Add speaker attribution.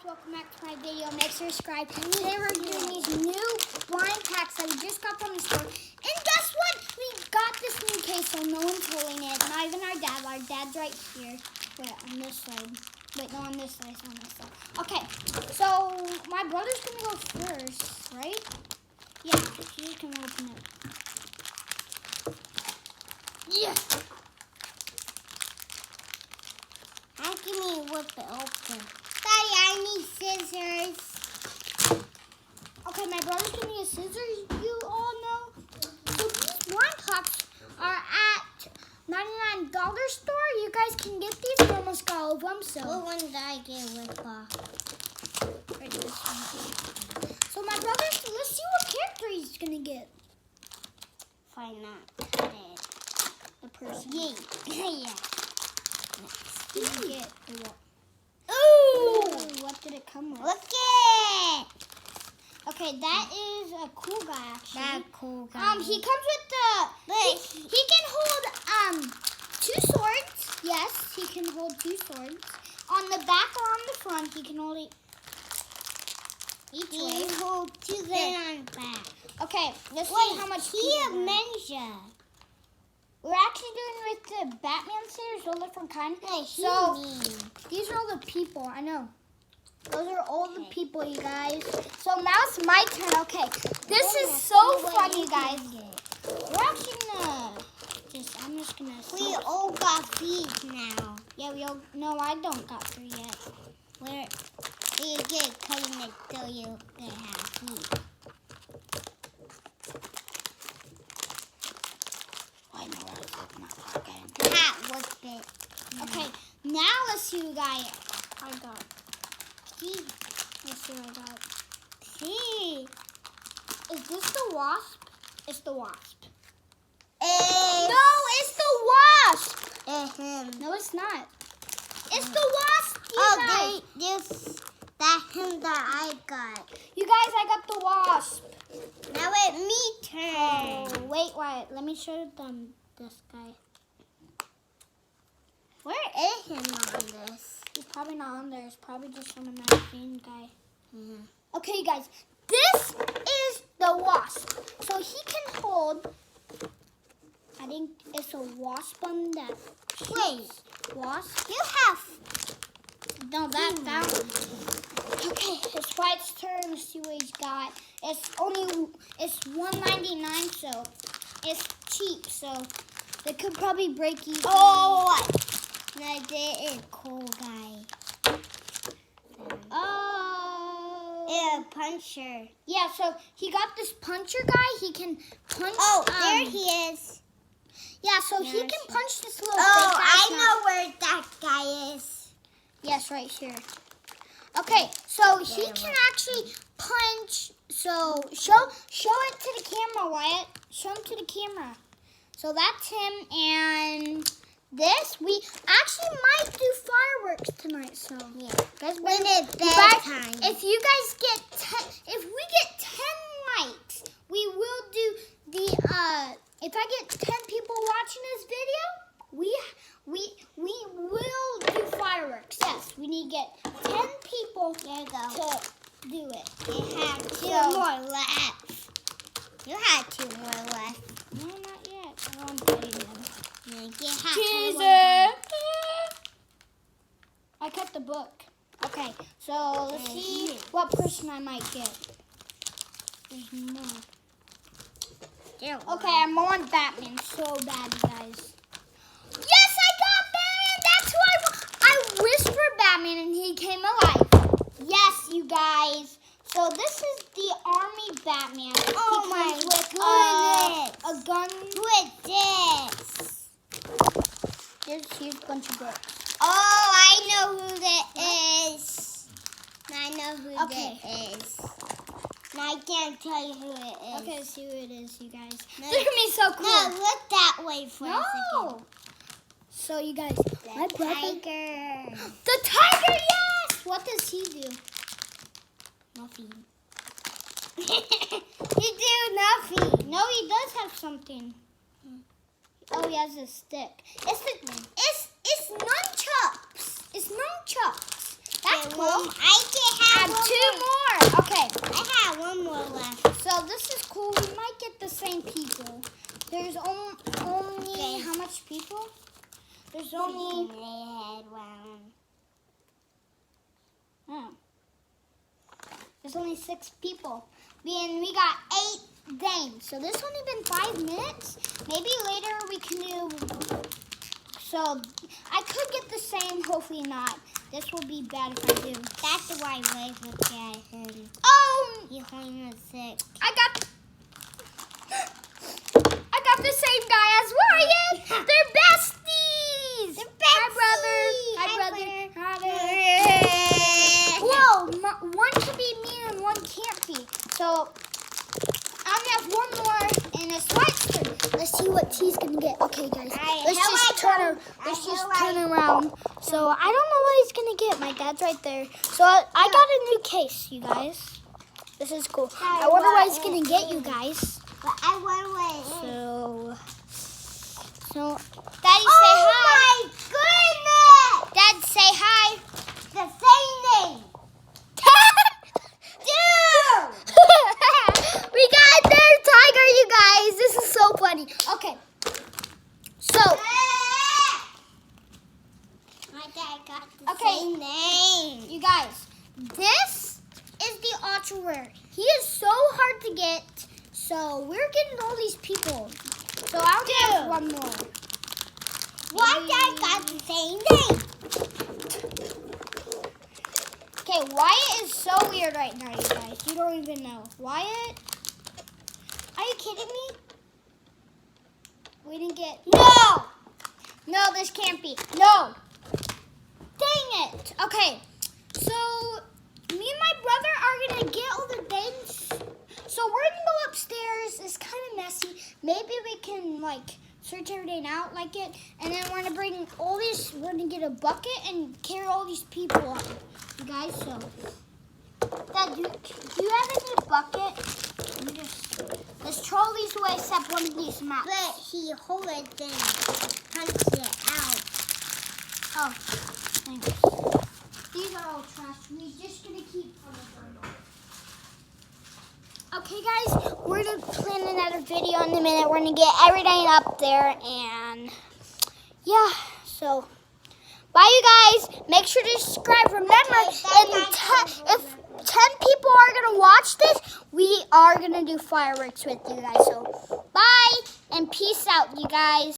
Speaker 1: welcome back to my video. Make sure to subscribe. Today we're doing these new blind packs that we just got from the store. And guess what? We got this new case, so no one's holding it. Not even our dad. Our dad's right here. Wait, on this side. Wait, no, on this side. It's on this side. Okay, so my brother's going to go first, right? Yeah, he's going to open it. Yeah.
Speaker 2: How can you whip it open? Daddy, I need scissors.
Speaker 1: Okay, my brother's gonna need scissors, you all know. So these blind packs are at $99 store. You guys can get these. We almost got all of them, so.
Speaker 2: What one did I get whip off?
Speaker 1: Right, this one. So my brother, let's see what character he's gonna get.
Speaker 2: Find out. Dead.
Speaker 1: The person.
Speaker 2: Yeah. Yeah.
Speaker 1: He's gonna get the what?
Speaker 2: Ooh!
Speaker 1: What did it come with?
Speaker 2: Look it!
Speaker 1: Okay, that is a cool guy, actually.
Speaker 2: That cool guy.
Speaker 1: He comes with the. He can hold 2 swords. Yes, he can hold 2 swords. On the back or on the front, he can hold it each
Speaker 2: He
Speaker 1: way.
Speaker 2: can hold 2 guns on the back.
Speaker 1: Okay, let's see
Speaker 2: Wait,
Speaker 1: how much
Speaker 2: he
Speaker 1: people
Speaker 2: a
Speaker 1: there are.
Speaker 2: ninja.
Speaker 1: We're actually doing with the Batman series, all different kinds.
Speaker 2: Hey,
Speaker 1: So these are all the people. I know. Those are all the people, you guys. So now it's my turn. Okay, this is so fun, you guys. We're actually gonna I'm just gonna.
Speaker 2: We all got feet now.
Speaker 1: Yeah, we all. No, I don't got 3 yet.
Speaker 2: Where you get cutting it so you can have feet.
Speaker 1: I know where it's open that pocket.
Speaker 2: Cat whip it.
Speaker 1: Okay, now let's see what I got.
Speaker 2: Feet.
Speaker 1: Let's see what I got.
Speaker 2: Feet.
Speaker 1: Is this the wasp? It's the wasp.
Speaker 2: No,
Speaker 1: No, it's the wasp.
Speaker 2: it's him.
Speaker 1: No, it's not. It's the wasp. You guys.
Speaker 2: That him that I got.
Speaker 1: You guys, I got the wasp.
Speaker 2: Now it's me turn.
Speaker 1: Oh, wait. Let me show them this guy.
Speaker 2: Where is him on this?
Speaker 1: He's probably not on there. It's probably just on the magazine guy.
Speaker 2: Yeah.
Speaker 1: Okay, you guys. This is the wasp. So he can hold. I think it's a wasp on that.
Speaker 2: Wait.
Speaker 1: Wasp?
Speaker 2: You have.
Speaker 1: No, that one. Okay, it's White's turn. Let's see what he's got. It's $1.99, so it's cheap. So they could probably break even.
Speaker 2: Oh, no, this is cool guy.
Speaker 1: Oh.
Speaker 2: Yeah, puncher.
Speaker 1: Yeah, so he got this puncher guy. He can punch.
Speaker 2: Oh, there he is.
Speaker 1: Yeah, so he
Speaker 2: There's
Speaker 1: can
Speaker 2: he.
Speaker 1: punch this little.
Speaker 2: Oh,
Speaker 1: fake guy.
Speaker 2: I know where that guy is.
Speaker 1: Yes, right here. Okay, so he
Speaker 2: Yeah,
Speaker 1: can actually punch. So show it to the camera, Wyatt. Show him to the camera. So that's him, and this we actually might do fireworks tonight. So
Speaker 2: Yeah.
Speaker 1: guys,
Speaker 2: When it's
Speaker 1: you guys-
Speaker 2: bedtime.
Speaker 1: if you guys get if we get 10 likes, we will do the If I get 10 people watching this video, we will do fireworks. Yes, we need to get 10 people
Speaker 2: There you go.
Speaker 1: to do it.
Speaker 2: You had 2
Speaker 1: So-
Speaker 2: more left. You had 2 more left.
Speaker 1: No, not yet. Oh, I'm cutting them.
Speaker 2: You had
Speaker 1: Jesus. I cut the book. Okay, so let's see what person I might get. There's more. Okay, I'm on Batman so bad, you guys. Yes, I got Batman. That's who I whispered Batman and he came alive. Yes, you guys. So this is the army Batman.
Speaker 2: Oh
Speaker 1: He
Speaker 2: my
Speaker 1: comes with
Speaker 2: goodness.
Speaker 1: a gun.
Speaker 2: Who is this?
Speaker 1: Here's a bunch of books.
Speaker 2: Oh, I know who that is. I know who
Speaker 1: Okay.
Speaker 2: that is. And I can't tell you who it is.
Speaker 1: Okay, let's see who it is, you guys.
Speaker 2: No.
Speaker 1: Look at me, so cool.
Speaker 2: No, look that way for a second.
Speaker 1: No. So you guys, my
Speaker 2: The
Speaker 1: brother.
Speaker 2: tiger.
Speaker 1: The tiger, yes! What does he do?
Speaker 2: Nothing. He do nothing.
Speaker 1: No, he does have something. Oh, he has a stick. It's nunchucks. It's nunchucks. That's
Speaker 2: Okay,
Speaker 1: cool.
Speaker 2: I can have
Speaker 1: Add
Speaker 2: one
Speaker 1: two
Speaker 2: more.
Speaker 1: more. Okay.
Speaker 2: I have one more left.
Speaker 1: So this is cool. We might get the same people. There's only
Speaker 2: Okay.
Speaker 1: how much people? There's only there's only 6 people. And we got 8 games. So this only been 5 minutes. Maybe later we can do. So I could get the same. Hopefully not. This will be bad if I do.
Speaker 2: That's the right way to get him.
Speaker 1: Oh,
Speaker 2: He's only 6.
Speaker 1: I got the same guy as Ryan. They're besties. Hi, brother. Hi, brother. Whoa, one can be me and one can't be. So I only have one more, and it's White's turn. Let's see what T's gonna get. Okay, guys. Let's just turn around. So I don't know what he's gonna get. My dad's right there. So I got a new case, you guys. This is cool. I wonder what he's gonna get, you guys.
Speaker 2: But I went away.
Speaker 1: So, Daddy, say hi.
Speaker 2: Oh my goodness!
Speaker 1: Dad, say hi.
Speaker 2: The same name. Dude!
Speaker 1: We got their tiger, you guys. This is so funny. Okay. So,
Speaker 2: My dad got the
Speaker 1: Okay.
Speaker 2: same name.
Speaker 1: you guys, this is the ultra rare. He is so hard to get. So, we're getting all these people. So, I'll get one more.
Speaker 2: My dad got the same name.
Speaker 1: Okay, Wyatt is so weird right now, you guys. You don't even know. Wyatt? Are you kidding me? We didn't get... No! No, this can't be. No! Dang it! Okay, so me and my brother are going to get all the things. So we're going to go upstairs. It's kind of messy. Maybe we can, search everything out like it. And then we're going to bring all these... We're going to get a bucket and carry all these people up. You guys, so... Dad, do you have any bucket? Let's throw these away except one of these maps.
Speaker 2: But he hold it and punch it out.
Speaker 1: Oh, thanks. These are all trash. We're just going to keep them. Okay, guys, we're going to plan another video in a minute. We're going to get everything up there, and yeah, so bye, you guys. Make sure to subscribe. Remember, if 10 people are going to watch this, we are going to do fireworks with you guys. So bye, and peace out, you guys.